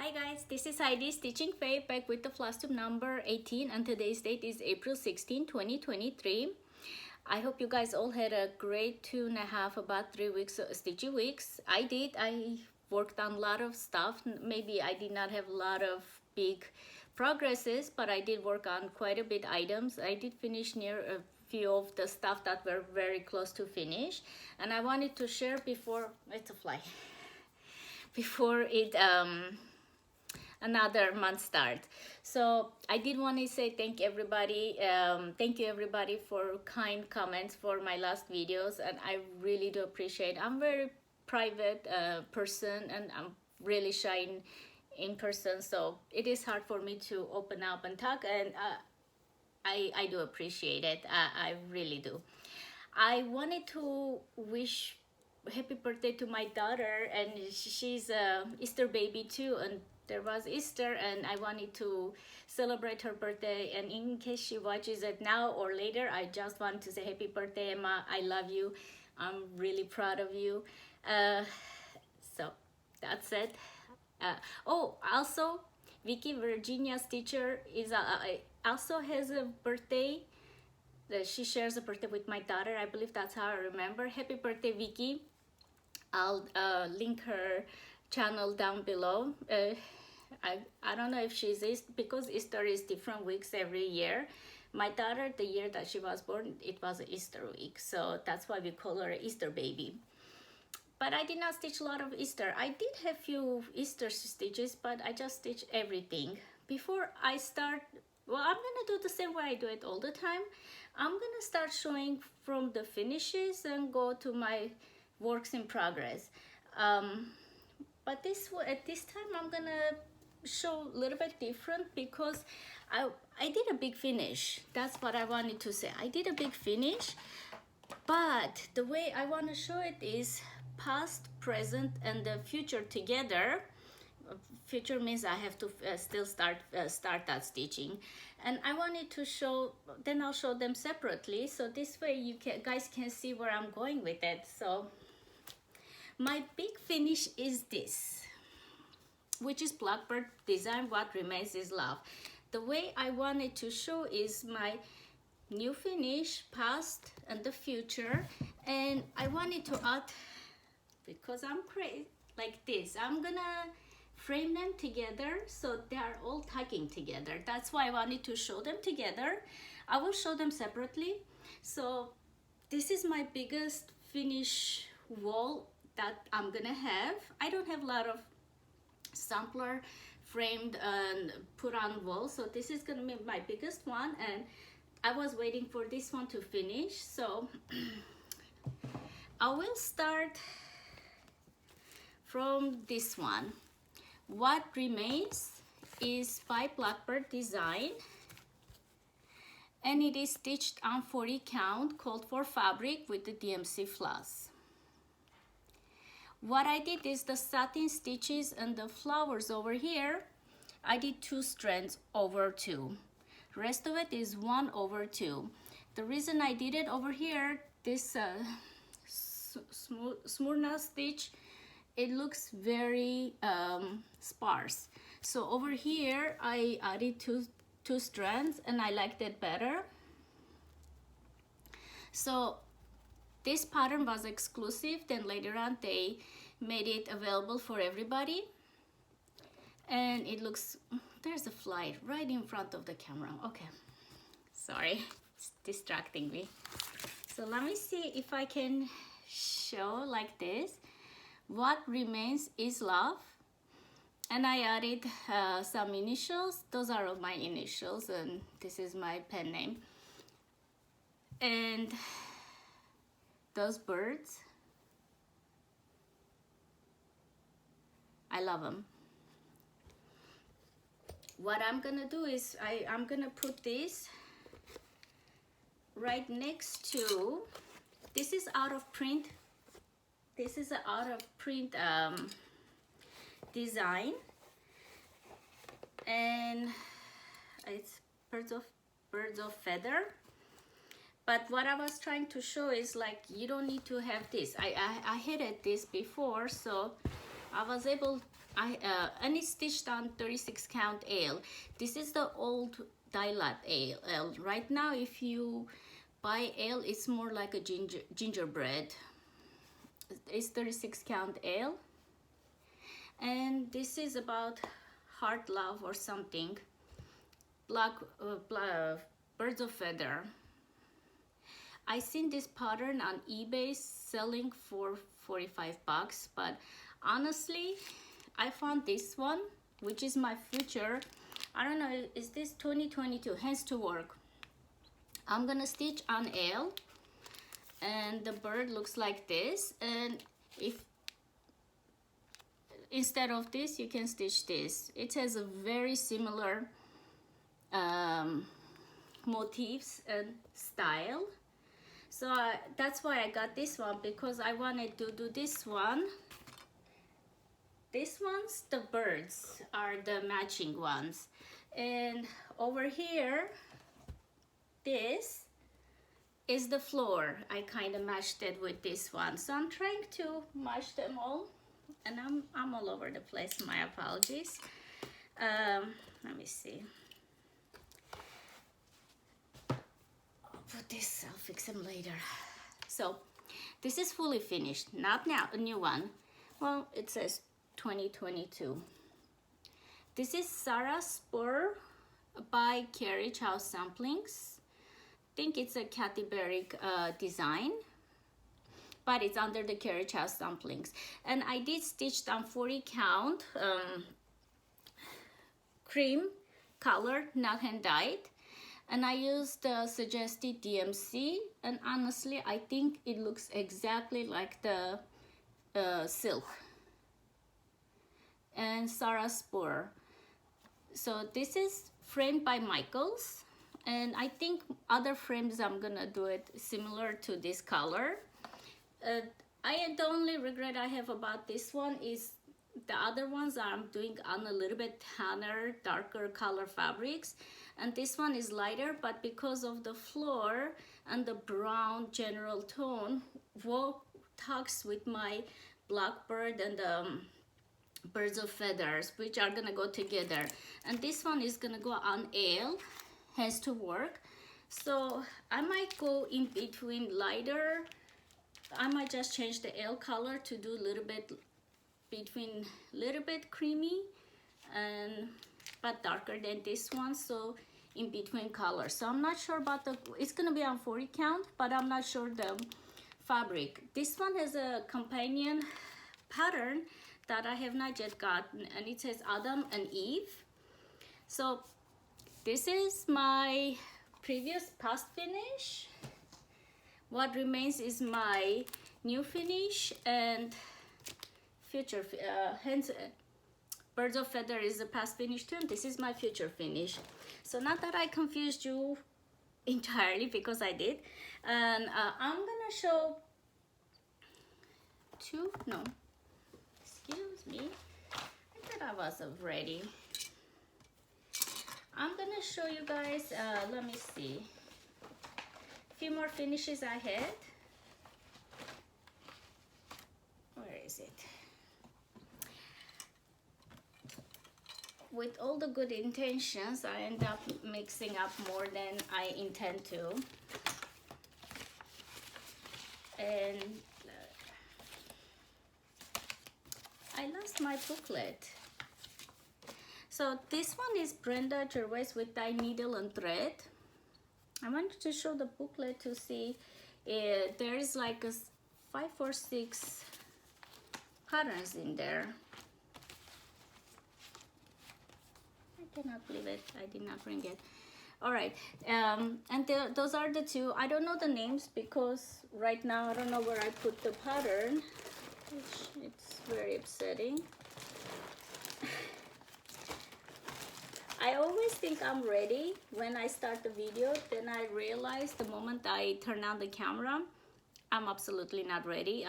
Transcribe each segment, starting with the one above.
Hi guys, this is Heidi Stitching Faye back with the Flosstube number 18 and today's date is April 16, 2023. I hope you guys all had a great 2.5, about 3 weeks stitchy weeks. I did. I worked on a lot of stuff. Maybe I did not have a lot of big progresses, but I did work on quite a bit items. I did finish near a few of the stuff that were very close to finish, and I wanted to share before it's a fly before it another month start. So I did want to say thank you everybody for kind comments for my last videos, and I really do appreciate. I'm very private person, and I'm really shy in person, so it is hard for me to open up and talk, and I do appreciate it. I really do. I wanted to wish happy birthday to my daughter, and she's a Easter baby too, and there was Easter, and I wanted to celebrate her birthday. And in case she watches it now or later, I just want to say happy birthday, Emma. I love you. I'm really proud of you. So that's it. Oh, also Vicky, Virginia's teacher, is also has a birthday. She shares a birthday with my daughter. I believe that's how I remember. Happy birthday, Vicky. I'll link her channel down below. I don't know if she's because Easter is different weeks every year. My daughter, the year that she was born, it was an Easter week, so that's why we call her Easter baby. But I did not stitch a lot of Easter. I did have few Easter stitches, but I just stitch everything. Before I start, well, I'm gonna do the same way I do it all the time. I'm gonna start showing from the finishes and go to my works in progress. But at this time I'm gonna show a little bit different because I did a big finish. That's what I wanted to say. I did a big finish, but the way I want to show it is past, present, and the future together. Future means I have to still start that stitching, and I wanted to show. Then I'll show them separately, so this way you guys can see where I'm going with it. So my big finish is this, which is Blackbird design, What Remains is Love. The way I wanted to show is my new finish, past and the future, and I wanted to add, because I'm crazy like this, I'm gonna frame them together so they are all tucking together. That's why I wanted to show them together. I will show them separately. So this is my biggest finish wall that I'm gonna have. I don't have a lot of sampler framed and put on wall, so this is gonna be my biggest one, and I was waiting for this one to finish. So I will start from this one. What Remains is by Blackbird design, and it is stitched on 40 count, called for fabric with the DMC floss. What I did is the satin stitches and the flowers over here, I did 2 strands over 2. Rest of it is 1 over 2. The reason I did it over here, this smooth stitch, it looks very sparse. So over here I added two strands, and I liked it better. So this pattern was exclusive, then later on they made it available for everybody, and it looks, there's a fly right in front of the camera. Okay, sorry, it's distracting me. So let me see if I can show like this. What Remains is Love, and I added some initials. Those are all my initials, and this is my pen name, and those birds, I love them. What I'm gonna do is I'm gonna put this right next to, this is out of print. This is an out of print design, and it's birds of feather. But what I was trying to show is, like, you don't need to have this. I hated this before, so I was able and it's stitched on 36 count ale. This is the old dilat ale. Right now, if you buy ale, it's more like a gingerbread. It's 36 count ale, and this is about heart love or something. Birds of feather. I seen this pattern on eBay selling for 45 bucks, but honestly, I found this one, which is my future. I don't know, is this 2022? Hands to work. I'm gonna stitch on ale, and the bird looks like this, and if instead of this you can stitch this. It has a very similar motifs and style. So that's why I got this one, because I wanted to do this one. This one's the birds are the matching ones, and over here this is the floor. I kind of matched it with this one, so I'm trying to match them all, and I'm all over the place. My apologies. Let me see. Put this, I'll fix them later. So this is fully finished, not now, a new one. Well, it says 2022. This is Sarah's Spur by Carrige House Samplings. I think it's a Kathy Berry design, but it's under the Carrige House Samplings. And I did stitch on 40 count cream color, not hand dyed. And I used the suggested DMC, and honestly, I think it looks exactly like the silk. And Sarah Spur. So this is framed by Michaels, and I think other frames I'm gonna do it similar to this color. The only regret I have about this one is the other ones I'm doing on a little bit tanner, darker color fabrics. And this one is lighter, but because of the floor and the brown general tone, talks with my Blackbird and the birds of feathers, which are gonna go together. And this one is gonna go on ale, has to work. So I might go in between lighter. I might just change the ale color to do a little bit between little bit creamy and but darker than this one, so in between colors. So I'm not sure about it's gonna be on 40 count, but I'm not sure the fabric. This one has a companion pattern that I have not yet gotten, and it says Adam and Eve. So this is my previous past finish. What remains is my new finish and future hence Birds of Feather is the past finish too, and this is my future finish. So not that I confused you entirely, because I did. And I'm gonna show excuse me, I thought I was ready. I'm gonna show you guys, let me see, a few more finishes I had. Where is it? With all the good intentions, I end up mixing up more than I intend to. And I lost my booklet. So this one is Brenda Gervais with Dye Needle and Thread. I wanted to show the booklet to see there is like 5 or 6 patterns in there. I cannot believe it, I did not bring it. All right, and those are the two. I don't know the names because right now I don't know where I put the pattern, which it's very upsetting. I always think I'm ready when I start the video, then I realize the moment I turn on the camera, I'm absolutely not ready.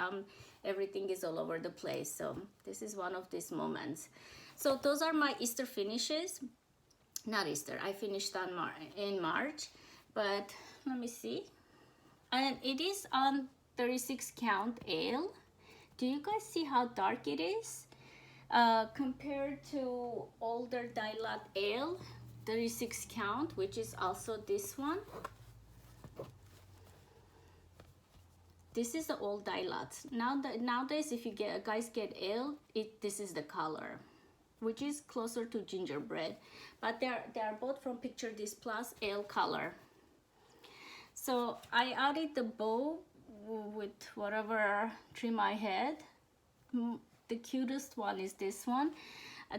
Everything is all over the place. So this is one of these moments. So those are my Easter finishes. Not Easter, I finished on in March, but let me see. And it is on 36 count ale. Do you guys see how dark it is? compared to older die lot ale 36 count, which is also this one. This is the old die lots. Nowadays, if you guys get ale, this is the color, which is closer to gingerbread, but they are both from Picture This Plus ale color. So I added the bow with whatever trim I had. The cutest one is this one.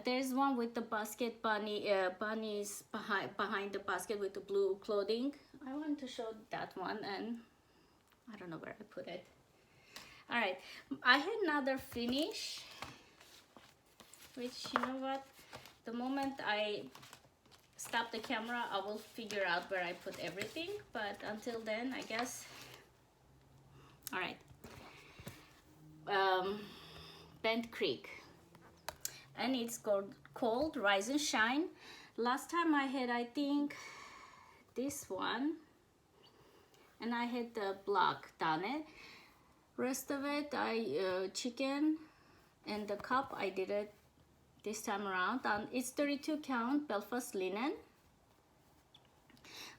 There's one with the basket bunnies behind the basket with the blue clothing. I want to show that one, and I don't know where I put it. All right, I had another finish, which, you know what, the moment I stop the camera, I will figure out where I put everything, but until then, I guess. All right, Bent Creek, and it's called Rise and Shine. Last time I had, I think, this one, and I had the block done it. Rest of it, chicken and the cup, I did it this time around. It's 32 count Belfast linen.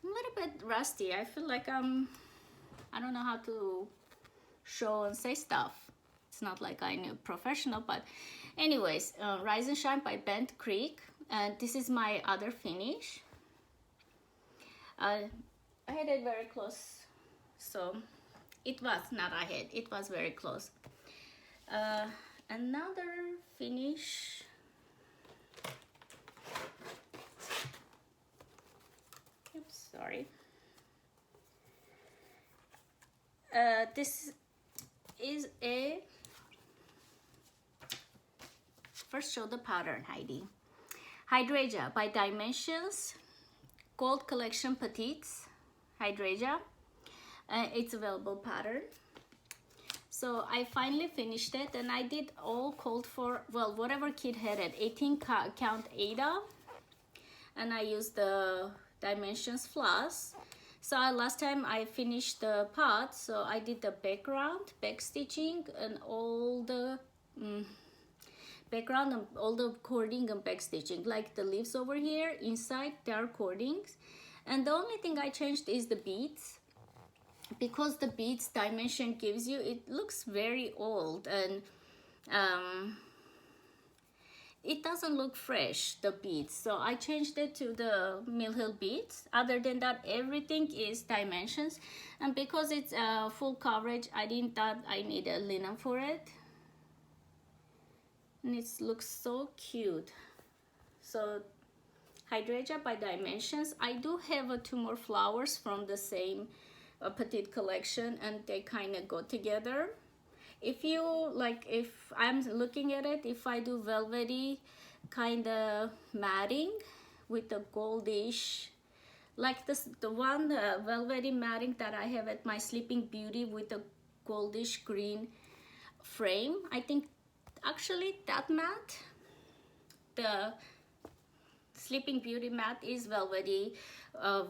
I'm a little bit rusty. I feel like I don't know how to show and say stuff. It's not like I'm a professional, but anyways, Rise and Shine by Bent Creek, and this is my other finish. I had it very close, so it was very close. Another finish. Oops, sorry. This is a, first show the pattern, Heidi. Hydrangea by Dimensions, Gold Collection Petites, Hydrangea. It's available pattern. So I finally finished it, and I did all called for, well, whatever kid had it, 18 count Ada, and I used the Dimensions floss. So last time I finished the pot, so I did the background, back stitching, and all the background and all the cording and back stitching, like the leaves over here inside, there are cordings, and the only thing I changed is the beads, because the beads dimension gives you, it looks very old, and it doesn't look fresh, the beads, so I changed it to the Mill Hill beads. Other than that, everything is dimensions, and because it's full coverage, I didn't thought I need a linen for it, and it looks so cute. So Hydrangea by Dimensions. I do have 2 more flowers from the same petite collection, and they kind of go together. If you like, if I'm looking at it, if I do velvety kind of matting with the goldish, like this, the one velvety matting that I have at my Sleeping Beauty with the goldish green frame, I think actually that matte, the Sleeping Beauty matte, is velvety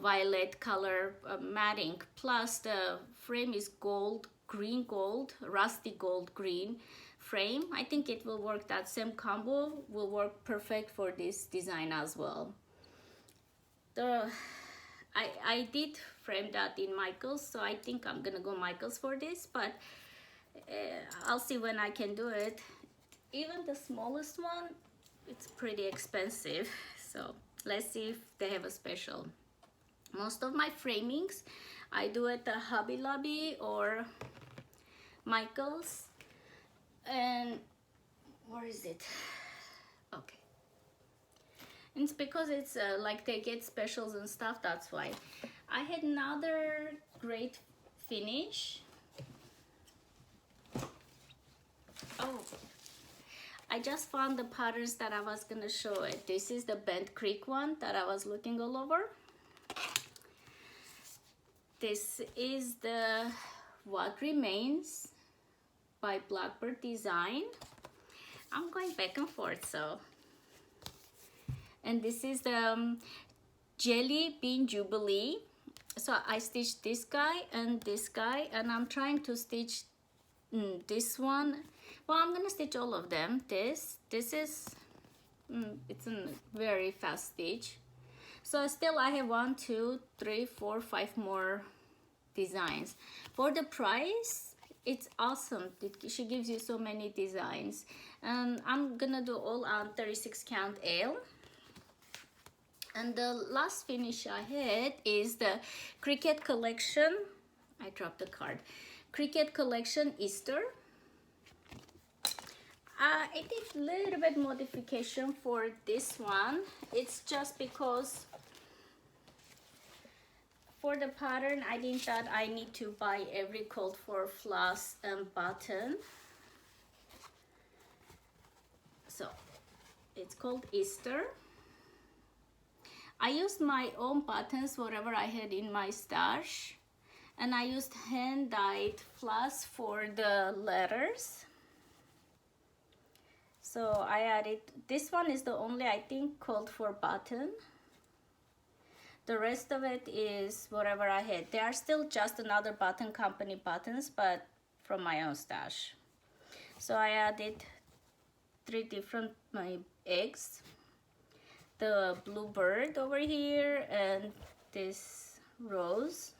violet color matting, plus the frame is gold, green gold, rusty gold green frame. I think it will work, that same combo will work perfect for this design as well. I did frame that in Michaels, so I think I'm gonna go Michaels for this, but I'll see when I can do it. Even the smallest one, it's pretty expensive, so let's see if they have a special. Most of my framings I do at the Hobby Lobby or Michaels. And where is it? Okay, and it's because it's like they get specials and stuff, that's why. I had another great finish. Oh, I just found the patterns that I was gonna show it. This is the Bent Creek one that I was looking all over. This is the What Remains by Blackbird Design. I'm going back and forth, so. And this is the Jelly Bean Jubilee. So I stitched this guy, and I'm trying to stitch this one Well, I'm gonna stitch all of them. This is it's a very fast stitch. So still I have 1, 2, 3, 4, 5 more designs. For the price, it's awesome. She gives you so many designs. And I'm gonna do all on 36 count L. And the last finish I had is the Cricut collection. I dropped the card. Cricut collection Easter. I did a little bit modification for this one. It's just because for the pattern, I think that I need to buy every called for floss and button. So it's called Easter. I used my own buttons, whatever I had in my stash. And I used hand-dyed floss for the letters. So I added, this one is the only I think called for button. The rest of it is whatever I had. They are still just another button company buttons, but from my own stash. So I added 3 different my eggs. The Bluckbird over here and this rose.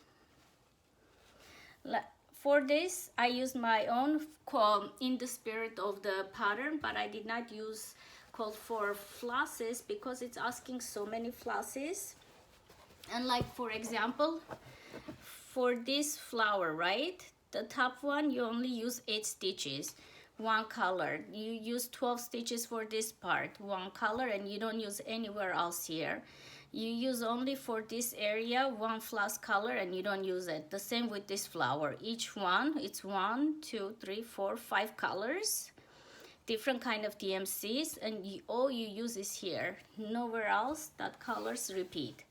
For this, I used my own in the spirit of the pattern, but I did not use called for flosses because it's asking so many flosses. And like for example, for this flower, right? The top one, you only use 8 stitches, 1 color. You use 12 stitches for this part, 1 color, and you don't use anywhere else here. You use only for this area 1 floss color and you don't use it. The same with this flower. Each one, it's 1, 2, 3, 4, 5 colors. Different kind of DMCs, and all you use is here. Nowhere else that colors repeat.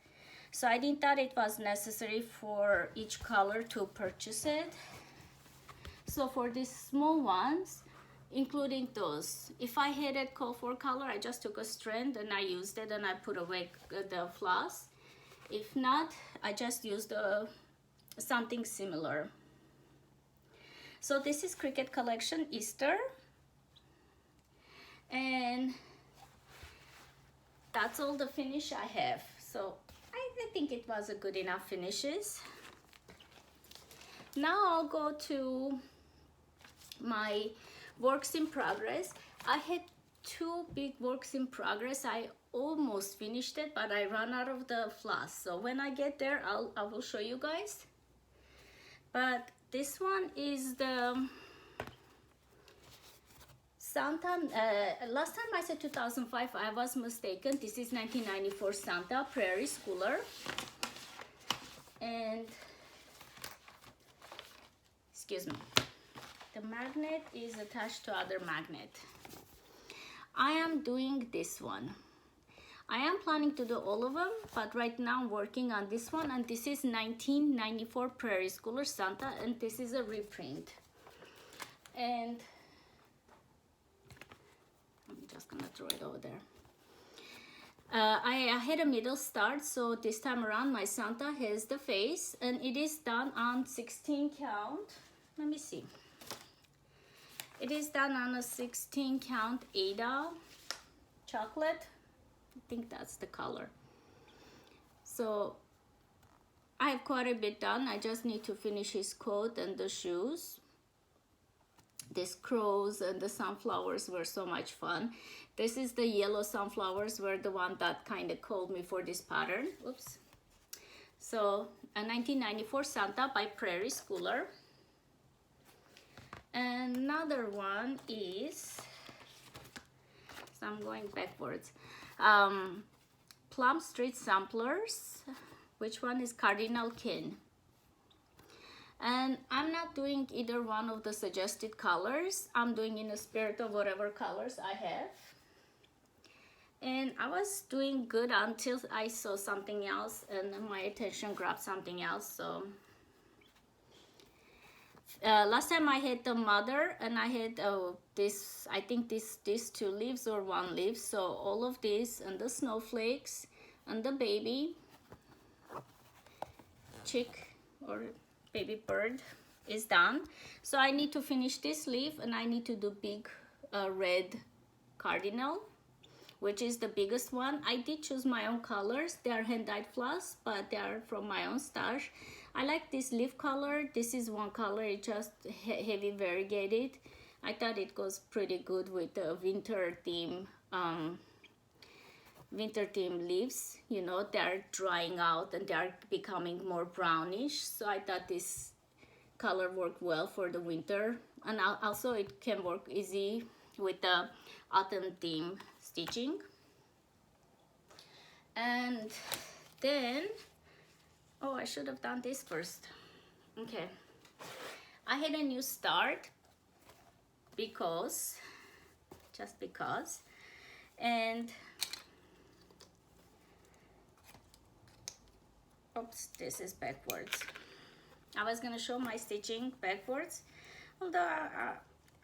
So I didn't thought it was necessary for each color to purchase it. So for these small ones, including those, if I had a call for color, I just took a strand and I used it and I put away the floss. If not, I just used something similar. So this is Cricut collection Easter, and that's all the finish I have. So I think it was a good enough finishes. Now I'll go to my works in progress. I had 2 big works in progress. I almost finished it, but I ran out of the floss. So when I get there, I will show you guys. But this one is the Santa. Last time I said 2005, I was mistaken. This is 1994 Santa Prairie Schooler. And excuse me. The magnet is attached to other magnet. I am doing this one. I am planning to do all of them, but right now I'm working on this one, and this is 1994 Prairie Schooler Santa, and this is a reprint. And I'm just gonna throw it over there. I had a middle start, so this time around my Santa has the face, and it is done on 16 count. Let me see. It is done on a 16 count Ada chocolate. I think that's the color. So I have quite a bit done. I just need to finish his coat and the shoes. These crows and the sunflowers were so much fun. This is the yellow sunflowers were the one that kind of called me for this pattern. Oops. So a 1994 Santa by Prairie Schooler. Another one is, so I'm going backwards, Plum Street Samplers, which one is Cardinal Kin. And I'm not doing either one of the suggested colors. I'm doing in the spirit of whatever colors I have. And I was doing good until I saw something else and my attention grabbed something else. So last time I had the mother and I had this, I think this 2 leaves or 1 leaf. So all of this and the snowflakes and the baby chick or baby bird. is done. So I need to finish this leaf, and I need to do big red cardinal, which is the biggest one. I did choose my own colors. They are hand-dyed floss, but they are from my own stash. I like this leaf color. This is one color. It's just heavy variegated. I thought it goes pretty good with the winter theme leaves. You know, they're drying out and they're becoming more brownish. So I thought this color worked well for the winter, and also it can work easy with the autumn theme stitching. And then, oh, I should have done this first. Okay, I had a new start just because, and oops, this is backwards. I was gonna show my stitching backwards, although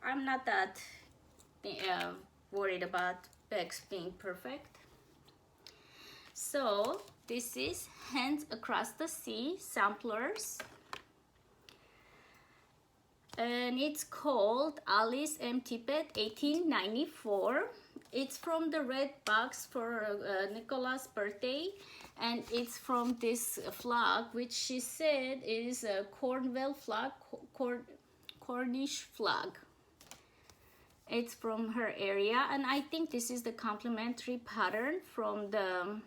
I'm not that worried about backs being perfect. So this is Hands Across the Sea samplers, and it's called Alice M. Tippett 1894. It's from the red box for Nicola's birthday, and it's from this flag, which she said is a Cornwall flag, Cornish flag. It's from her area, and I think this is the complementary pattern from the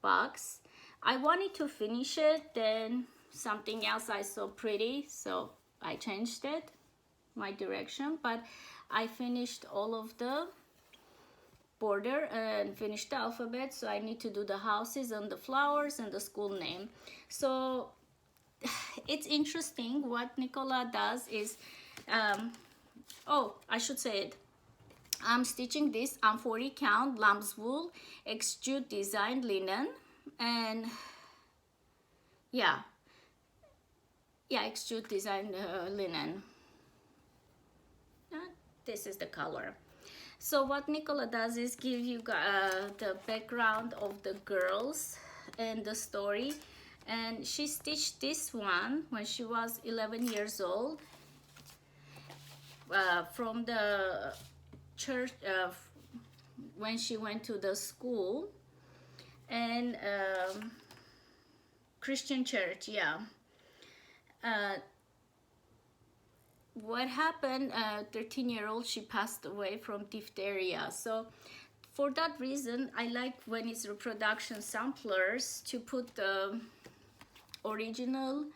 box. I wanted to finish it, then something else I saw pretty, so I changed it, my direction, but I finished all of the border and finished the alphabet, so I need to do the houses and the flowers and the school name. So it's interesting what Nicola does is, oh, I should say it. I'm stitching this on 40 count lamb's wool extrude design linen, and extrude design linen. This is the color. So what Nicola does is give you the background of the girls and the story, and she stitched this one when she was 11 years old from the church when she went to the school and Christian church. What happened, 13-year-old, she passed away from diphtheria. So for that reason, I like when it's reproduction samplers to put the original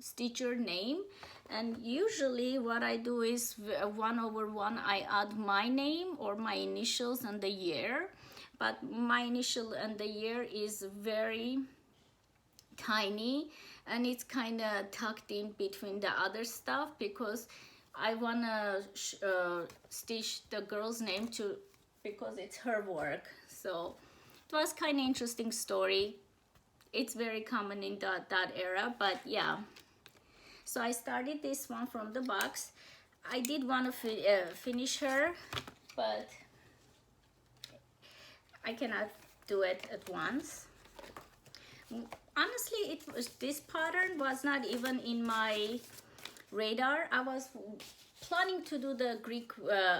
stitcher name. And usually what I do is 1/1 I add my name or my initials and the year, but my initial and the year is very tiny, and it's kind of tucked in between the other stuff because I want to stitch the girl's name too, because it's her work. So it was kind of interesting story. It's very common in that era, but yeah. So I started this one from the box. I did want to finish her, but I cannot do it at once. Honestly, this pattern was not even in my radar. I was planning to do the Greek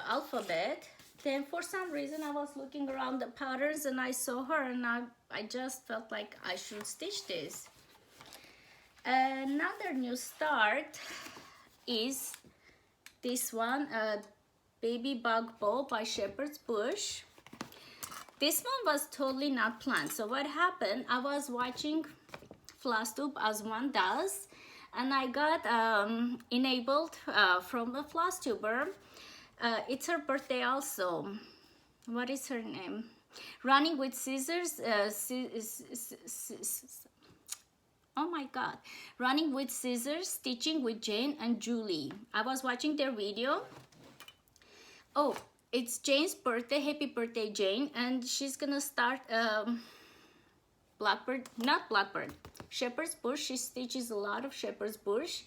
alphabet. Then for some reason I was looking around the patterns and I saw her, and I just felt like I should stitch this. Another new start is this one, Baby Bug Bow by Shepherd's Bush. This one was totally not planned. So what happened, I was watching Flosstube as one does, and I got enabled from a Flosstuber. It's her birthday also. What is her name? Running with Scissors. Oh my god. Running with Scissors, Stitching with Jane and Julie. I was watching their video. Oh, it's Jane's birthday. Happy birthday, Jane. And she's gonna start Blackbird, not Blackbird, Shepherd's Bush. She stitches a lot of Shepherd's Bush,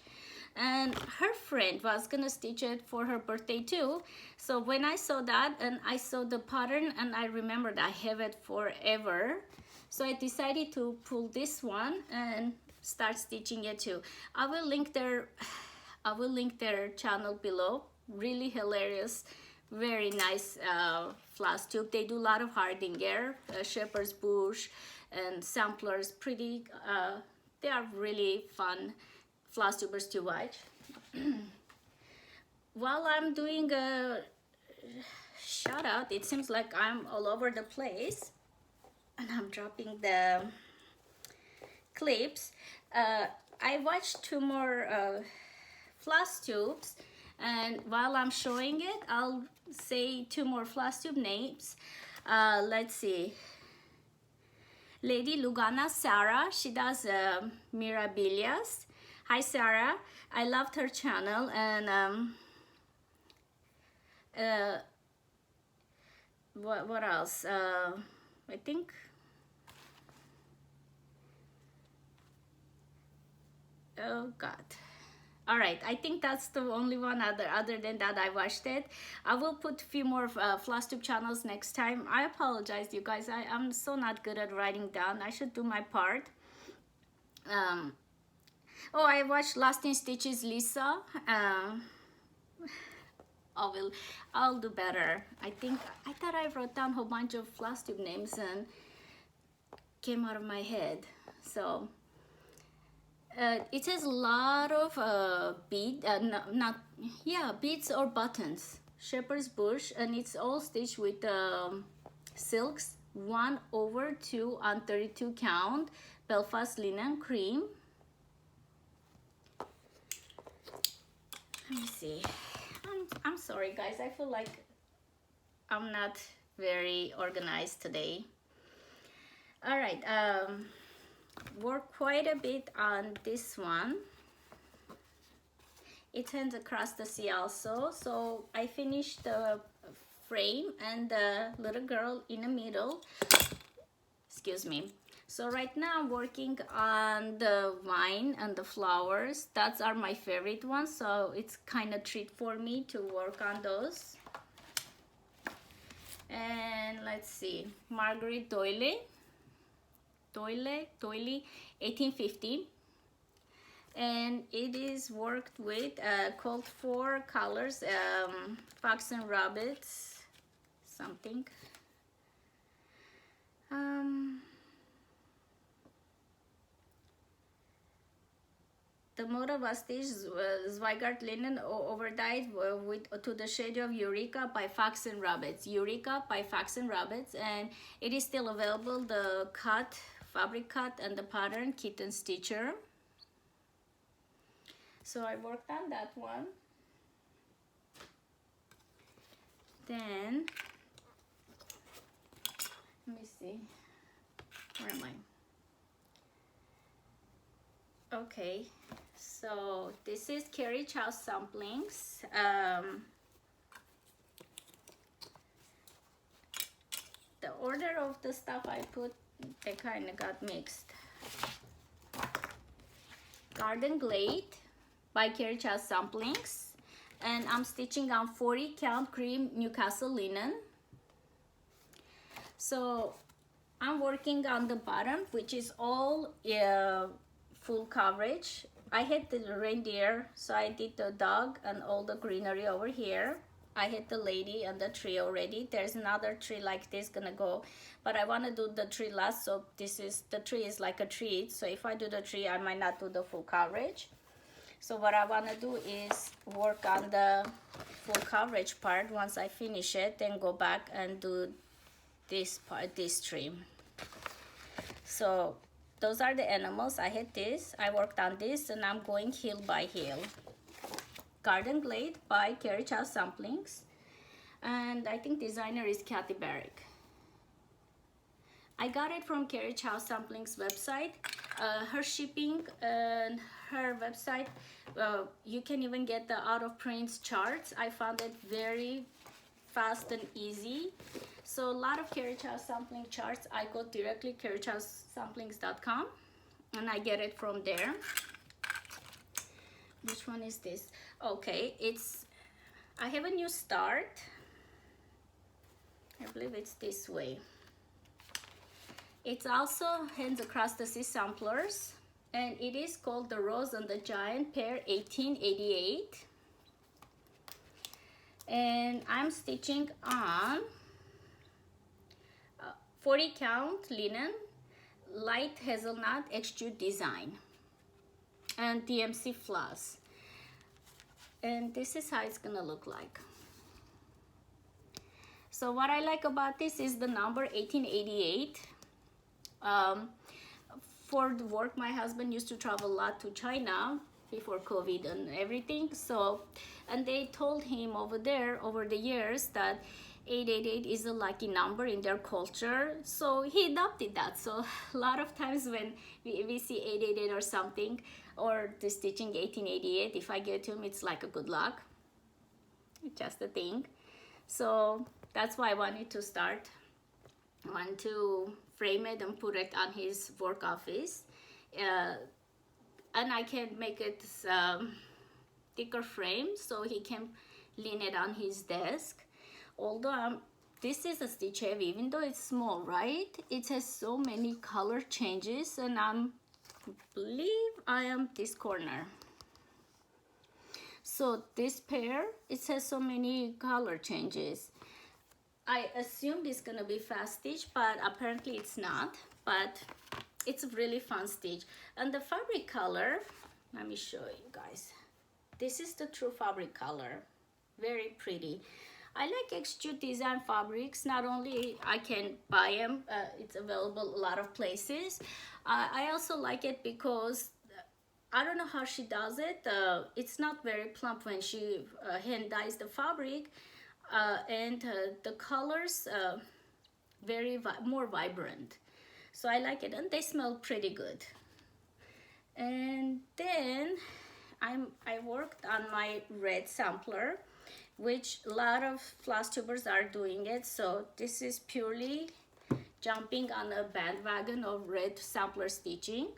and her friend was gonna stitch it for her birthday too. So when I saw that and I saw the pattern, and I remembered I have it forever, so I decided to pull this one, and start stitching it too. I will link their channel below. Really hilarious, very nice floss tube. They do a lot of hardinger, shepherd's bush and samplers. Pretty they are really fun floss tubers to watch. While I'm doing a shout out, it seems like I'm all over the place and I'm dropping the clips. I watched 2 more floss tubes, and while I'm showing it, I'll say 2 more floss tube names. Let's see. Lady Lugana Sarah, she does mirabilias. Hi Sarah, I loved her channel. And what else? I think oh god. All right, I think that's the only one. Other than that, I watched it. I will put a few more flosstube channels next time. I apologize, you guys. I'm so not good at writing down. I should do my part. Oh, I watched Lost in Stitches Lisa. I'll do better. I thought I wrote down a whole bunch of flosstube names and came out of my head. So it has a lot of beads or buttons, shepherd's bush, and it's all stitched with silks 1/2 on 32 count Belfast linen cream. Let me see. I'm sorry guys, I feel like I'm not very organized today. All right, work quite a bit on this one. It ends across the sea also, so I finished the frame and the little girl in the middle. Excuse me. So right now I'm working on the vine and the flowers. That's are my favorite ones, so it's kind of treat for me to work on those. And let's see, Margaret Doyle, 1850, and it is worked with called 4 colors, fox and rabbits, something. The model was stitched Zweigart linen overdyed to the shade of Eureka by Fox and Rabbits. Eureka by Fox and Rabbits, and it is still available. The cut, fabric cut, and the pattern kitten stitcher. So I worked on that one. Then let me see. Where am I? Okay. So this is Carrige House samplings. The order of the stuff I put, they kind of got mixed. Garden Glade by Carrige House samplings, and I'm stitching on 40 count cream Newcastle linen. So I'm working on the bottom, which is all full coverage. I hit the reindeer, so I did the dog and all the greenery over here. I hit the lady and the tree already. There's another tree like this gonna go, but I want to do the tree last, so the tree is like a treat. So if I do the tree, I might not do the full coverage. So what I want to do is work on the full coverage part. Once I finish it, then go back and do this part, this tree. So those are the animals. I hit this, I worked on this, and I'm going heel by heel. Garden Glade by Carrige House samplings, and I think designer is Kathy Barrick. I got it from Carrige House samplings website. Her shipping and her website, you can even get the out of print charts. I found it very fast and easy. So a lot of Carrige House sampling charts, I go directly carrigehousesamplings.com and I get it from there. Which one is this? Okay, I have a new start. I believe it's this way. It's also Hands Across the Sea samplers, and it is called the Rose and the Giant pair 1888, and I'm stitching on 40 count linen, light hazelnut extrude design, and DMC floss. And this is how it's gonna look like. So what I like about this is the number 1888. For the work, my husband used to travel a lot to China before COVID and everything. So, and they told him over there, over the years, that 888 is a lucky number in their culture. So he adopted that. So a lot of times when we see 888 or something, or the stitching 1888, if I get to him, it's like a good luck. Just a thing. So that's why I wanted to start. I want to frame it and put it on his work office, and I can make it thicker frame so he can lean it on his desk. Although this is a stitch heavy, even though it's small, right? It has so many color changes, and I believe I am this corner. So this pair, it has so many color changes. I assumed it's gonna be fast stitch, but apparently it's not. But it's a really fun stitch. And the fabric color, let me show you guys. This is the true fabric color. Very pretty. I like extrude design fabrics. Not only I can buy them, it's available a lot of places. I also like it because I don't know how she does it. It's not very plump when she hand dyes the fabric. And the colors more vibrant, so I like it, and they smell pretty good. And then I worked on my red sampler, which a lot of floss tubers are doing it. So this is purely jumping on a bandwagon of red sampler stitching,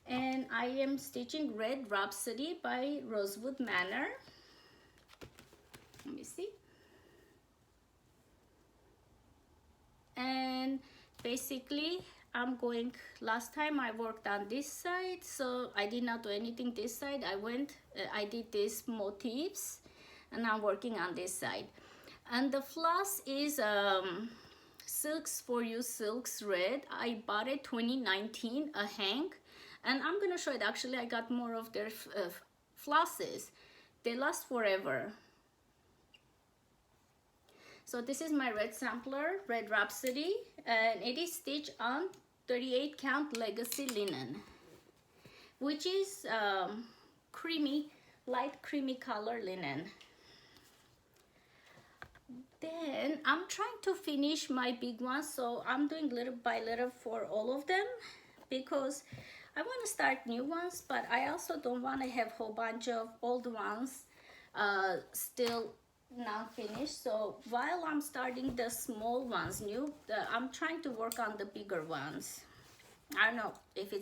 and I am stitching Red Rhapsody by Rosewood Manor. Let me see. And basically I'm going, last time I worked on this side, so I did not do anything this side. I did these motifs, and I'm working on this side. And the floss is Silks For You Silks Red. I bought it 2019, a hang, and I'm gonna show it. Actually, I got more of their flosses. They last forever. So this is my red sampler, Red Rhapsody, and it is stitched on 38 count legacy linen, which is creamy, light creamy color linen. Then I'm trying to finish my big ones, so I'm doing little by little for all of them, because I want to start new ones, but I also don't want to have a whole bunch of old ones still not finished. So while I'm starting the small ones new, I'm trying to work on the bigger ones. I don't know if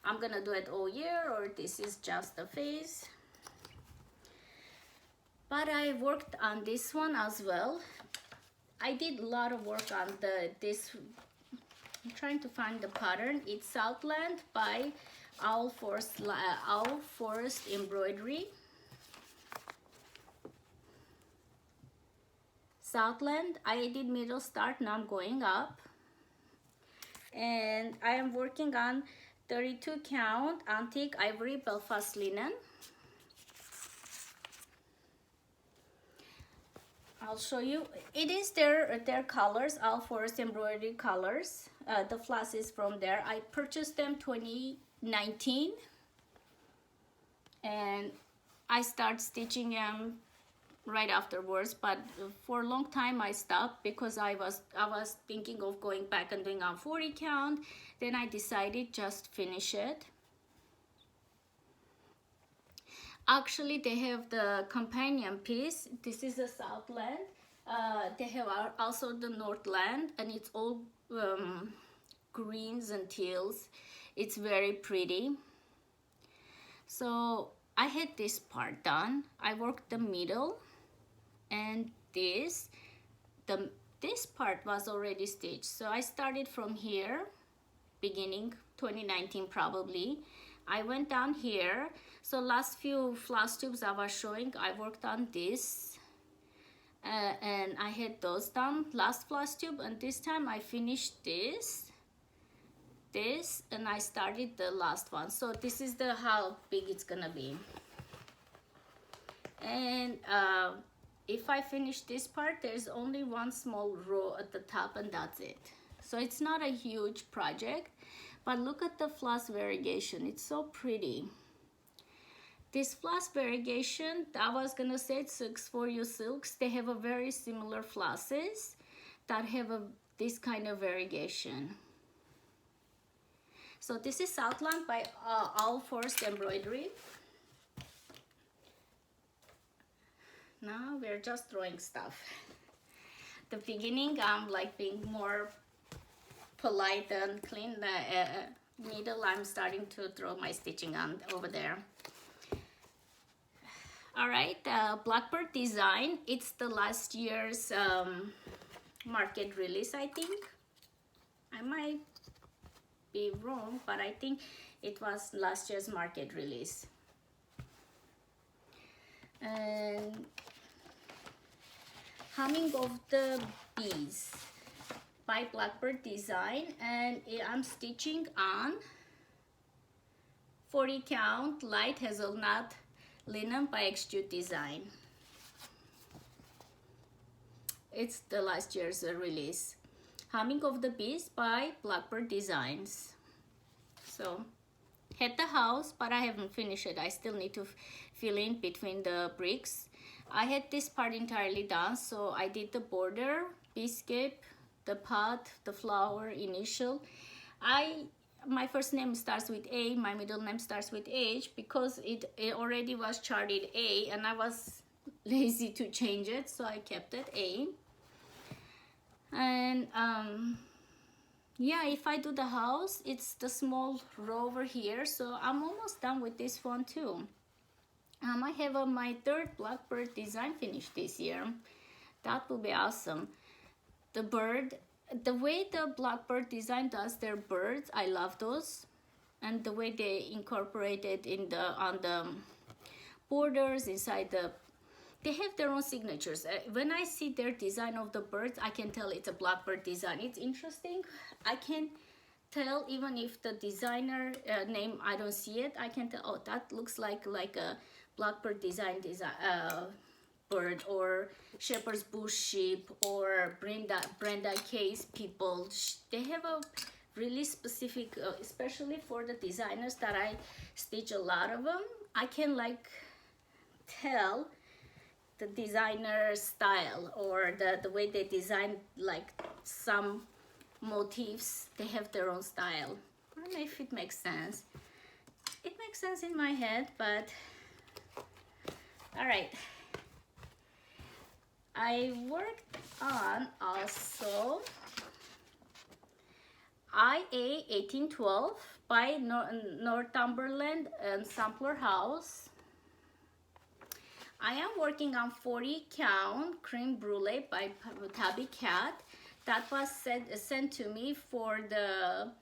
I'm gonna do it all year or this is just a phase, but I worked on this one as well. I did a lot of work on this. I'm trying to find the pattern. It's Southland by Owl Forest Embroidery. Southland, I did middle start, now I'm going up, and I am working on 32 count antique ivory Belfast linen. I'll show you. It is their colors, Owl Forest Embroidery colors. The floss is from there. I purchased them 2019, and I start stitching them right afterwards, but for a long time I stopped because I was thinking of going back and doing on 40 count. Then I decided just finish it. Actually, they have the companion piece. This is the Southland. They have also the Northland, and it's all greens and teals. It's very pretty. So I had this part done. I worked the middle, and this part was already stitched. So I started from here, beginning 2019 probably. I went down here. So last few floss tubes I was showing, I worked on this. And I had those done last floss tube, and this time I finished this, and I started the last one. So this is the how big it's gonna be. And if I finish this part, there's only one small row at the top, and that's it. So it's not a huge project, but look at the floss variegation. It's so pretty. This floss variegation, I was gonna say it's Silks for You Silks. They have a very similar flosses that have this kind of variegation. So this is Southland by All Forced Embroidery. Now we're just throwing stuff. The beginning, I'm like being more polite and clean. The middle, I'm starting to throw my stitching on over there. All right, Blackbird design. It's the last year's market release, I think. I might be wrong, but I think it was last year's market release. And Humming of the Bees by Blackbird design, and I'm stitching on 40 count light hazelnut linen by Extrude design. It's the last year's release. Humming of the Bees by Blackbird designs. So had the house, but I haven't finished it. I still need to fill in between the bricks. I had this part entirely done, so I did the border, biscuit, the pot, the flower, initial. My first name starts with A, my middle name starts with H, because it already was charted A, and I was lazy to change it, so I kept it A. And yeah, if I do the house, it's the small row over here, so I'm almost done with this one too. I have my third Blackbird design finished this year. That will be awesome. The bird, the way the Blackbird design does their birds, I love those. And the way they incorporate it in on the borders, inside they have their own signatures. When I see their design of the birds, I can tell it's a Blackbird design. It's interesting. I can tell even if the designer name, I don't see it, I can tell, oh, that looks like a Blackbird design bird, or Shepherd's Bush sheep, or Brenda Case people. They have a really specific, especially for the designers that I stitch a lot of them, I can like tell the designer style, or the way they design, like some motifs, they have their own style. I don't know if it makes sense. It makes sense in my head, but all right. I worked on also IA 1812 by Northumberland and Sampler House. I am working on 40 count cream brulee by Tabby Cat. That was sent to me for the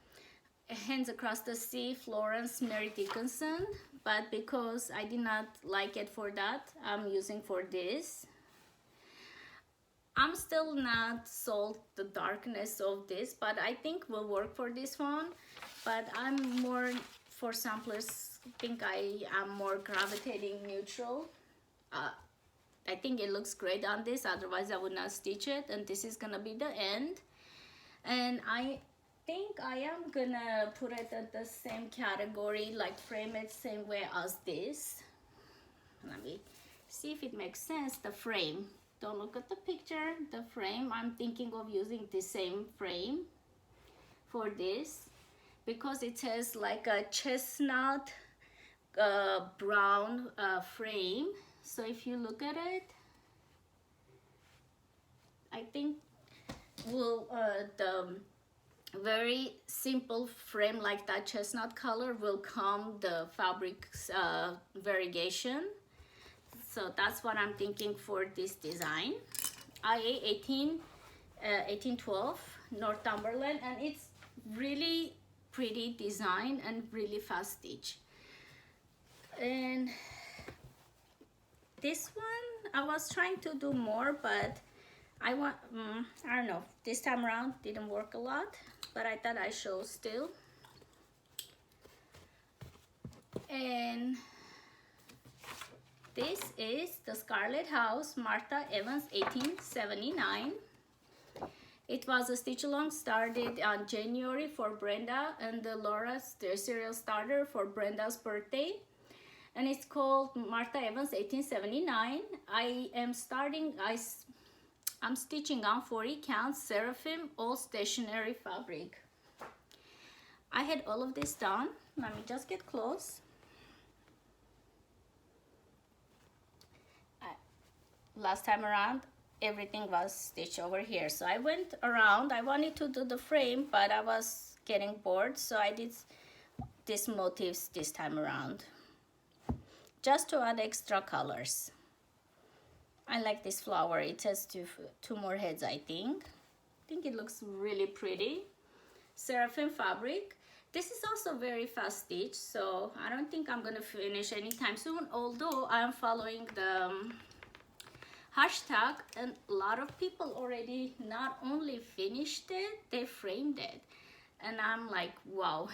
Hands Across the Sea Florence Mary Dickinson, but because I did not like it for that, I'm using for this. I'm still not sold the darkness of this, but I think will work for this one. But I'm more for samplers, I think I am more gravitating neutral. I think it looks great on this, otherwise I would not stitch it. And this is gonna be the end. And I think I am gonna put it at the same category, like frame it same way as this. Let me see if it makes sense. The frame, don't look at the picture, the frame, I'm thinking of using the same frame for this, because it has like a chestnut brown frame. So if you look at it, I think will the very simple frame like that chestnut color will come the fabric variegation. So that's what I'm thinking for this design. IA 1812 Northumberland, and it's really pretty design and really fast stitch. And this one I was trying to do more, but I don't know, this time around didn't work a lot, but I thought I show still. And this is the Scarlet House, Martha Evans, 1879. It was a stitch along started on January for Brenda and the Laura's their serial starter for Brenda's birthday. And it's called Martha Evans 1879. I'm stitching on 40 count Seraphim all stationary fabric. I had all of this done. Let me just get close. Last time around, everything was stitched over here. So I went around. I wanted to do the frame, but I was getting bored. So I did these motifs this time around, just to add extra colors. I like this flower. It has two more heads, I think. I think it looks really pretty. Seraphim fabric. This is also very fast stitch, so I don't think I'm gonna finish anytime soon, although I'm following the hashtag, and a lot of people already not only finished it, they framed it. And I'm like, wow,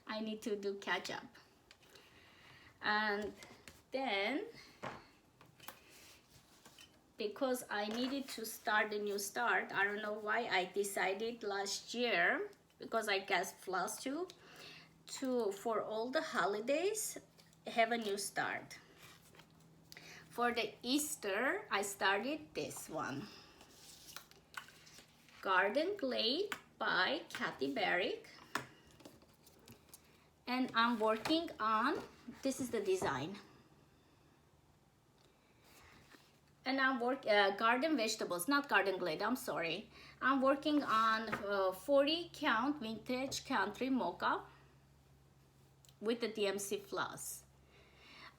I need to do catch up. And then, because I needed to start a new start, I don't know why I decided last year, because I guess Flosstube, to, for all the holidays, have a new start. For the Easter, I started this one. Garden Glade by Kathy Barrick. And I'm working on, this is the design. And I'm garden vegetables, not Garden Glade, I'm sorry. I'm working on 40 count vintage country mocha with the DMC floss.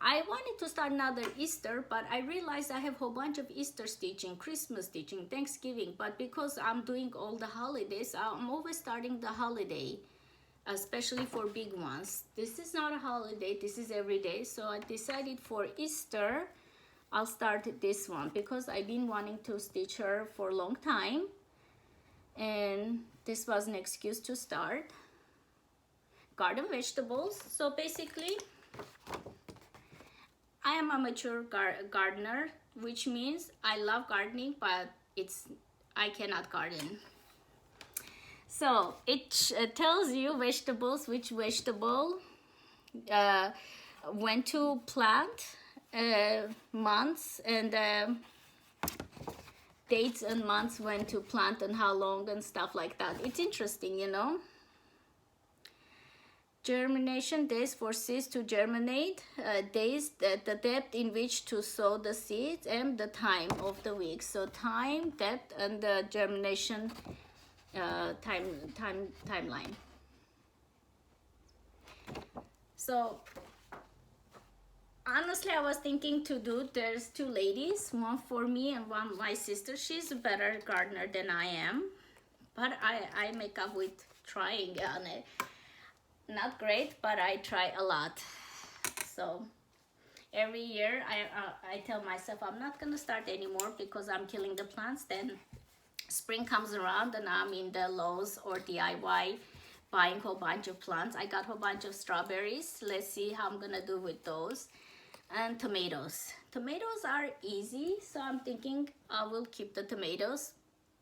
I wanted to start another Easter, but I realized I have a whole bunch of Easter stitching, Christmas stitching, Thanksgiving, but because I'm doing all the holidays, I'm always starting the holiday, especially for big ones. This is not a holiday, this is every day, so I decided for Easter, I'll start this one because I've been wanting to stitch her for a long time, and this was an excuse to start. Garden vegetables, so basically, I am a mature gardener, which means I love gardening, but I cannot garden. So it tells you vegetables, which vegetable, when to plant, months, and dates and months when to plant and how long and stuff like that. It's interesting, you know. Germination days for seeds to germinate, days, the depth in which to sow the seeds, and the time of the week. So time, depth, and the germination timeline. So honestly, I was thinking to do, there's two ladies, one for me and one my sister. She's a better gardener than I am, but I make up with trying on it. Not great, but I try a lot. So every year I tell myself I'm not gonna start anymore because I'm killing the plants. Then spring comes around and I'm in the Lowe's or DIY buying a whole bunch of plants. I got a whole bunch of strawberries. Let's see how I'm gonna do with those. And tomatoes. Tomatoes are easy, so I'm thinking I will keep the tomatoes.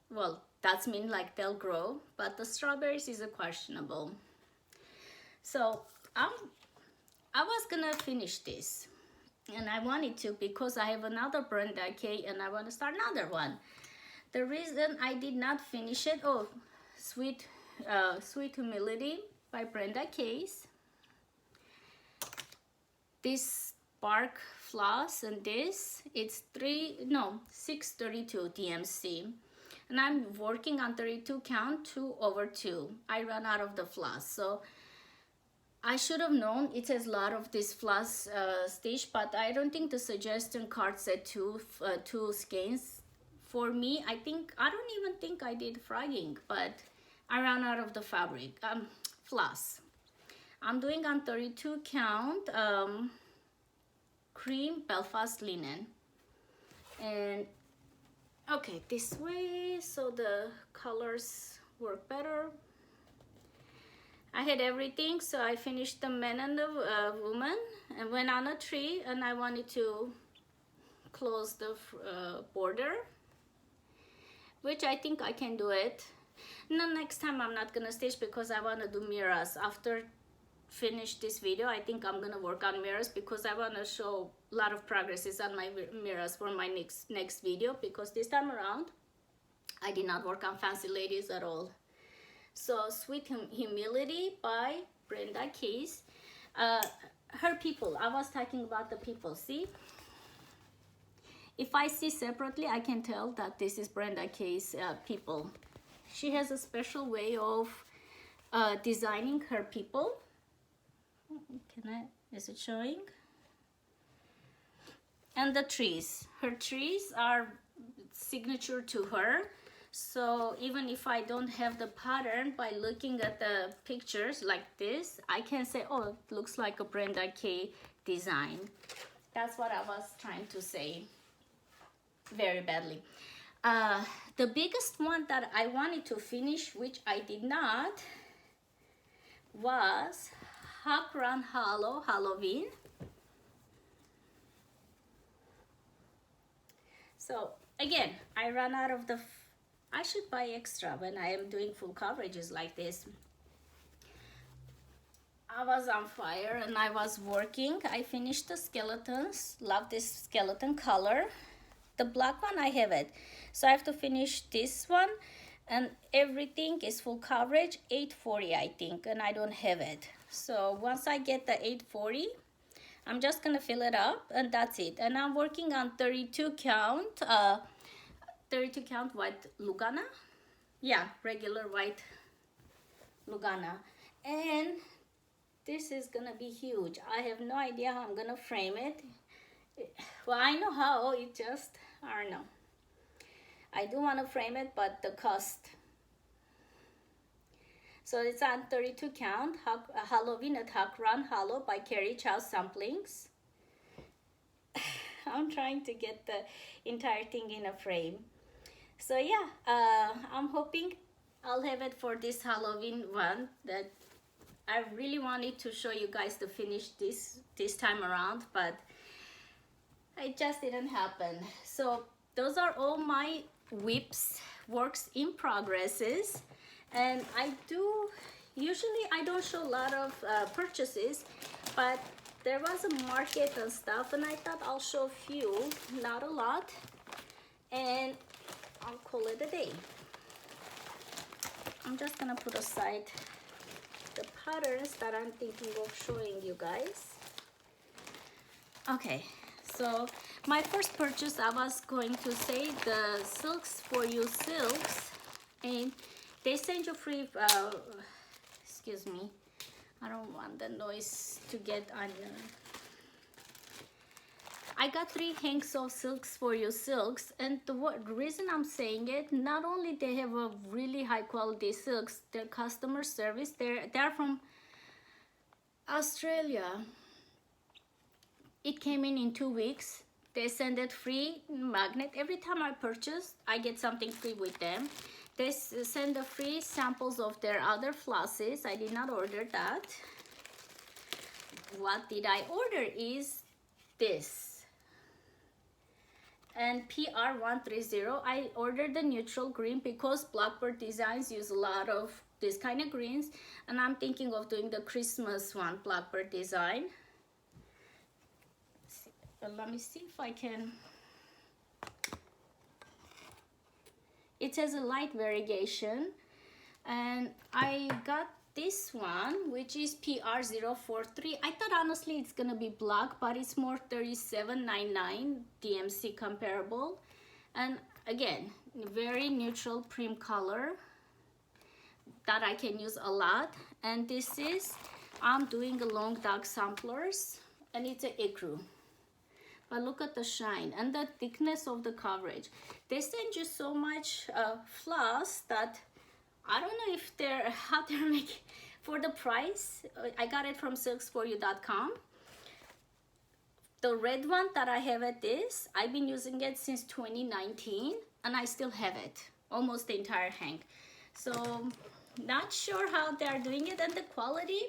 Well, that's mean like they'll grow, but the strawberries is a questionable. So I was gonna finish this, and I wanted to because I have another Brenda K and I want to start another one. The reason I did not finish it, Sweet Humility by Brenda Case. This bark floss and this, it's 632 DMC. And I'm working on 32 count 2/2. I ran out of the floss, so I should have known it has a lot of this floss stitch, but I don't think the suggestion card said two skeins. For me, I don't even think I did frogging, but I ran out of the fabric, floss. I'm doing on 32 count cream Belfast linen. And okay, this way so the colors work better. I had everything, so I finished the man and the woman and went on a tree, and I wanted to close the border, which I think I can do it. No, next time I'm not gonna stitch because I want to do mirrors. After finish this video, I think I'm gonna work on mirrors because I want to show a lot of progresses on my mirrors for my next video, because this time around I did not work on Fancy Ladies at all. So Sweet Humility by Brenda Case. Her people, I was talking about the people. See, if I see separately, I can tell that this is Brenda Case people. She has a special way of designing her people. Is it showing? And the trees, her trees are signature to her. So even if I don't have the pattern, by looking at the pictures like this, I can say, oh, it looks like a Brenda K design. That's what I was trying to say very badly. The biggest one that I wanted to finish, which I did not, was Hawk Run Hollow Halloween. So again, I ran out of the I should buy extra when I am doing full coverages like this. I was on fire and I was working. I finished the skeletons. Love this skeleton color. The black one, I have it. So I have to finish this one, and everything is full coverage, 840 I think, and I don't have it. So once I get the 840, I'm just gonna fill it up, and that's it. And I'm working on 32 count 32 count white Lugana. Yeah, regular white Lugana. And this is gonna be huge. I have no idea how I'm gonna frame it. Well, I know how, it just, I don't know. I do want to frame it, but the cost. So it's on 32 count, Halloween at Hawk Run Hollow by Carrige House Samplings. I'm trying to get the entire thing in a frame. So yeah, I'm hoping I'll have it for this Halloween one. That I really wanted to show you guys to finish this time around, but it just didn't happen. So those are all my whips, works in progresses. And I do, usually I don't show a lot of purchases, but there was a market and stuff, and I thought I'll show a few, not a lot, and I'll call it a day. I'm just gonna put aside the patterns that I'm thinking of showing you guys. Okay, so my first purchase, I was going to say the Silks for You Silks, and they send you free, excuse me, I don't want the noise to get on. I got 3 hanks of Silks for You Silks, and the reason I'm saying it, not only they have a really high quality silks, their customer service, they're from Australia. It came in 2 weeks. They send it free magnet. Every time I purchase, I get something free with them. They send the free samples of their other flosses. I did not order that. What did I order is this. And PR130, I ordered the neutral green because Blackbird designs use a lot of this kind of greens, and I'm thinking of doing the Christmas one, Blackbird design. Let me see if I can. It has a light variegation, and I got this one, which is PR043. I thought honestly it's gonna be black, but it's more 37.99 DMC comparable, and again, very neutral prim color that I can use a lot. And this is, I'm doing a long dark samplers, and it's an ecru. But look at the shine and the thickness of the coverage. They send you so much floss that I don't know if how they're making for the price, I got it from silksforyou.com. The red one that I have at this, I've been using it since 2019 and I still have it, almost the entire hang. So not sure how they are doing it, and the quality.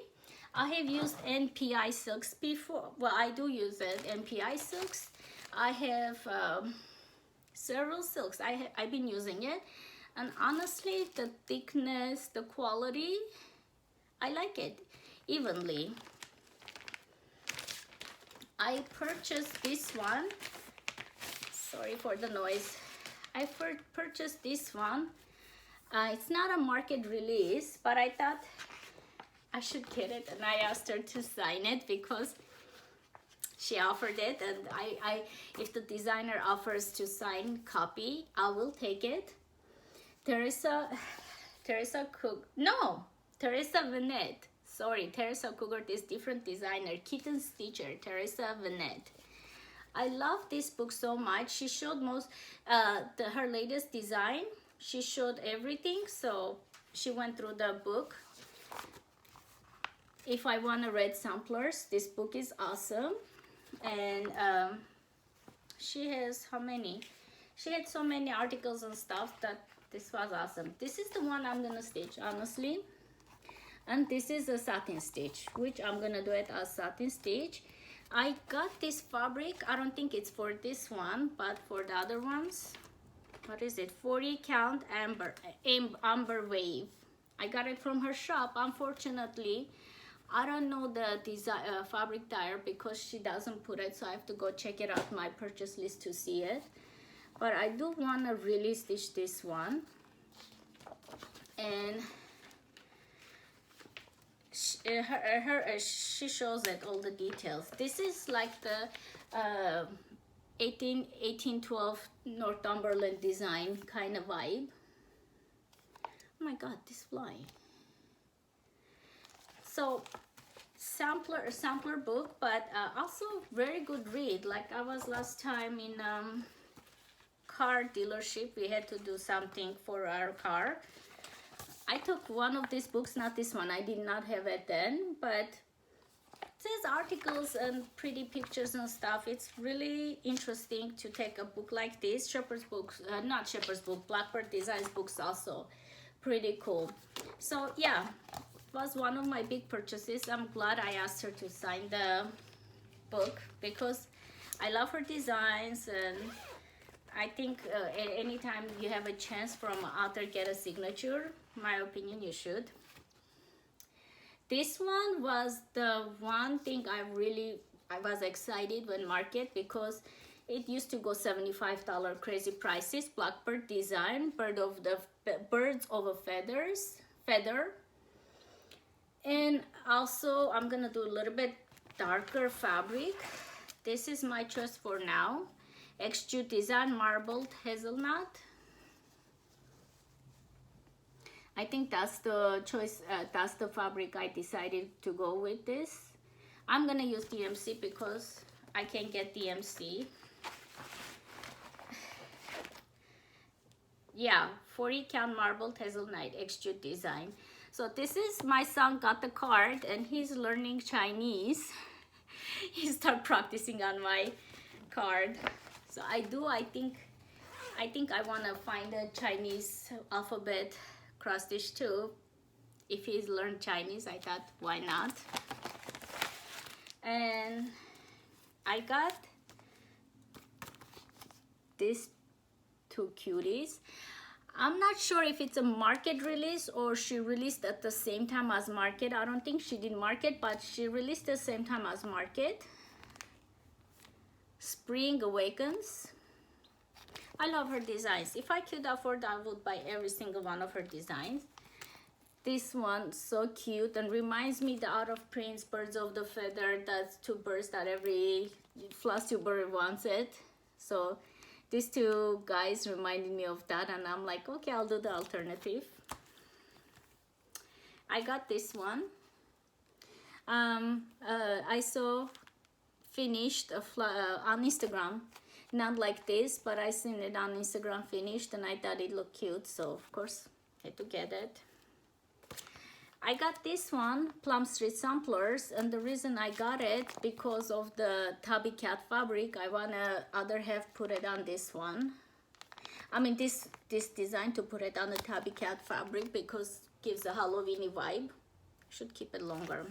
I have used NPI silks before. Well, I do use it, NPI silks. I have several silks. I've been using it, and honestly, the thickness, the quality, I like it evenly. I purchased this one. Sorry for the noise. I purchased this one. It's not a market release, but I thought I should get it, and I asked her to sign it because she offered it, and if the designer offers to sign copy, I will take it. Teresa Vanette. Sorry, Teresa Cougar is different designer. Kitten Stitcher, Teresa Vanette. I love this book so much. She showed her latest design. She showed everything, so she went through the book. If I want to read samplers, this book is awesome. And she has how many? She had so many articles and stuff that this was awesome. This is the one I'm gonna stitch, honestly. And this is a satin stitch, which I'm gonna do it as satin stitch. I got this fabric. I don't think it's for this one, but for the other ones. What is it? 40 count amber wave. I got it from her shop. Unfortunately, I don't know the fabric tire because she doesn't put it, so I have to go check it out my purchase list to see it. But I do want to really stitch this one, and she shows it all the details. This is like the 1812 Northumberland design kind of vibe. Oh my god, this fly. So sampler book, but also very good read. Like I was last time in car dealership, we had to do something for our car. I took one of these books, not this one. I did not have it then, but it says articles and pretty pictures and stuff. It's really interesting to take a book like this. Shepherd's books, not Shepherd's book, Blackbird Designs books also pretty cool. So yeah, was one of my big purchases. I'm glad I asked her to sign the book because I love her designs, and I think at any time you have a chance from an author get a signature, my opinion, you should. This one was the one thing I was excited when market, because it used to go $75 crazy prices. Blackbird design, birds of a feather. And also I'm gonna do a little bit darker fabric. This is my choice for now. X-Jute design, marbled hazelnut. I think that's the choice, that's the fabric I decided to go with this. I'm gonna use DMC because I can't get DMC. Yeah, 40 count marbled hazelnut X-Jute design. So this is, my son got the card and he's learning Chinese. He started practicing on my card. So I think I want to find a Chinese alphabet cross stitch too. If he's learned Chinese, I thought, why not? And I got these two cuties. I'm not sure if it's a market release or she released at the same time as market. I don't think she did market, but she released the same time as market. Spring Awakens. I love her designs. If I could afford, I would buy every single one of her designs. This one, so cute, and reminds me the Out of Prince Birds of the Feather. That's two birds that every Flosstuber wants it. So these two guys reminded me of that, and I'm like, okay, I'll do the alternative. I got this one. I saw finished on Instagram, not like this, but I seen it on Instagram finished, and I thought it looked cute, so of course I had to get it. I got this one, Plum Street Samplers, and the reason I got it because of the tabby cat fabric. I wanna other half put it on this one. I mean this design to put it on the tabby cat fabric because it gives a Halloweeny vibe. Should keep it longer.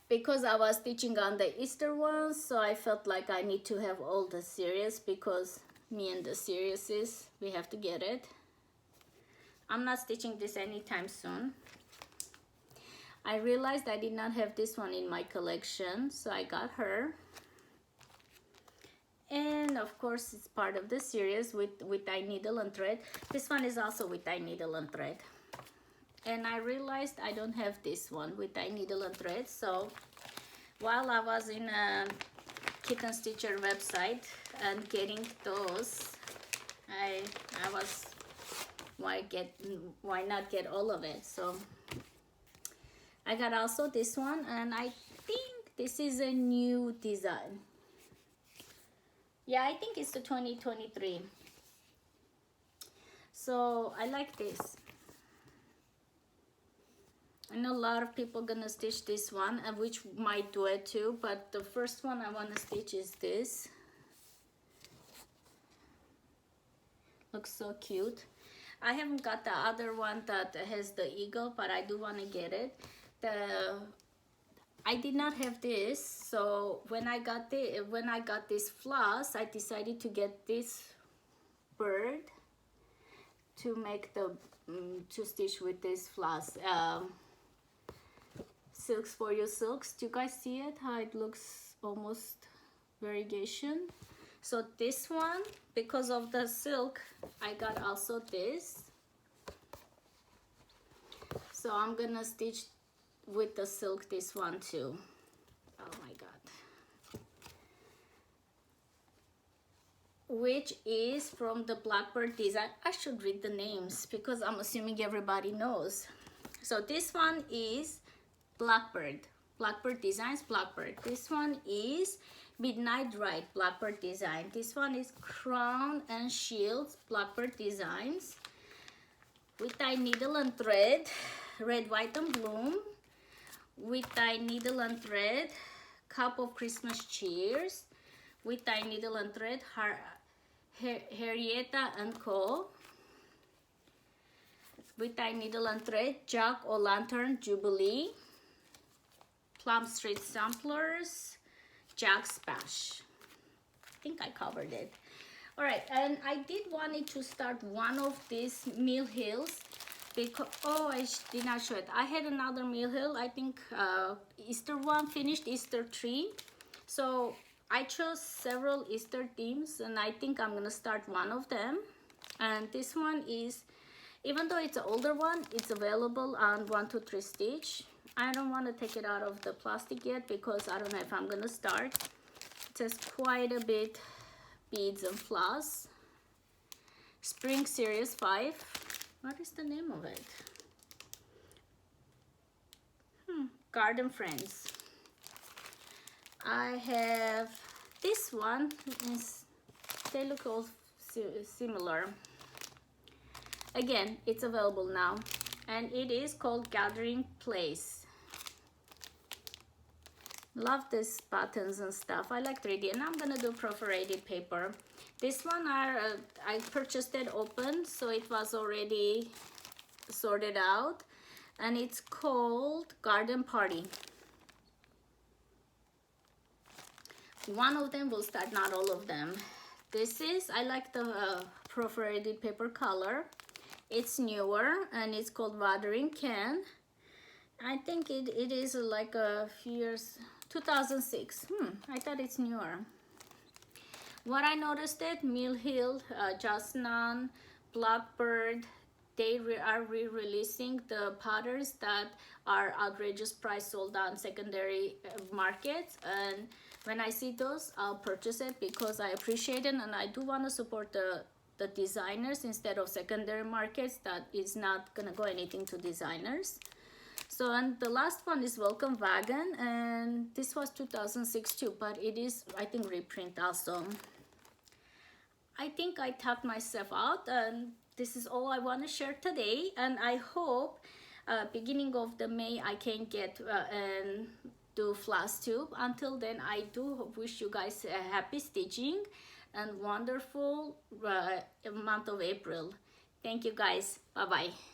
Because I was stitching on the Easter ones, so I felt like I need to have all the series because me and the series is, we have to get it. I'm not stitching this anytime soon. I realized I did not have this one in my collection, so I got her. And of course it's part of the series with dye needle and thread. This one is also with dye needle and thread. And I realized I don't have this one with dye needle and thread, so while I was in a Kitten Stitcher website and getting those, I was, why not get all of it? So I got also this one, and I think this is a new design. Yeah, I think it's the 2023. So I like this. I know a lot of people gonna stitch this one, and which might do it too, but the first one I want to stitch is this. Looks so cute. I haven't got the other one that has the eagle, but I do want to get it. I did not have this, so when I got this floss, I decided to get this bird to make the to stitch with this floss. Silks for you silks. Do you guys see it? How it looks almost variegation. So this one, because of the silk, I got also this. So I'm gonna stitch with the silk this one too. Oh my god. Which is from the Blackbird design. I should read the names because I'm assuming everybody knows. So this one is Blackbird. Blackbird Designs Blackbird. This one is Midnight Ride Blackbird Design. This one is Crown and Shields Blackbird Designs. With dye needle and thread, Red, White and Bloom. With dye needle and thread, Cup of Christmas Cheers. With dye needle and thread, Henrietta and Co. With dye needle and thread, Jack o' Lantern Jubilee. Plum Street Samplers, Jack's Bash. I think I covered it. All right, and I did wanted to start one of these Mill Hills because, oh, I did not show it. I had another Mill Hill, I think Easter one, finished Easter tree. So I chose several Easter themes, and I think I'm gonna start one of them. And this one is, even though it's an older one, it's available on 1, 2, 3 stitch. I don't want to take it out of the plastic yet because I don't know if I'm gonna start. It says quite a bit beads and floss. Spring Series 5. What is the name of it? Garden Friends. I have this one. They look all similar. Again, it's available now, and it is called Gathering Place. Love these buttons and stuff. I like 3D, and I'm gonna do perforated paper. This one I purchased it open, so it was already sorted out, and it's called Garden Party. One of them will start, not all of them. This is, I like the perforated paper color. It's newer, and it's called Watering Can. I think it is like a few years, 2006. I thought it's newer. What I noticed that Mill Hill, Jasnan, Bluckbird, they are re-releasing the patterns that are outrageous price sold on secondary markets, and when I see those, I'll purchase it because I appreciate it, and I do want to support the designers instead of secondary markets that is not gonna go anything to designers. So, and the last one is Welcome Wagon, and this was 2006 too, but it is, I think, reprint also. I think I tapped myself out, and this is all I want to share today, and I hope beginning of the May I can get and do floss tube. Until then, I do wish you guys a happy stitching and wonderful month of April. Thank you guys. Bye bye.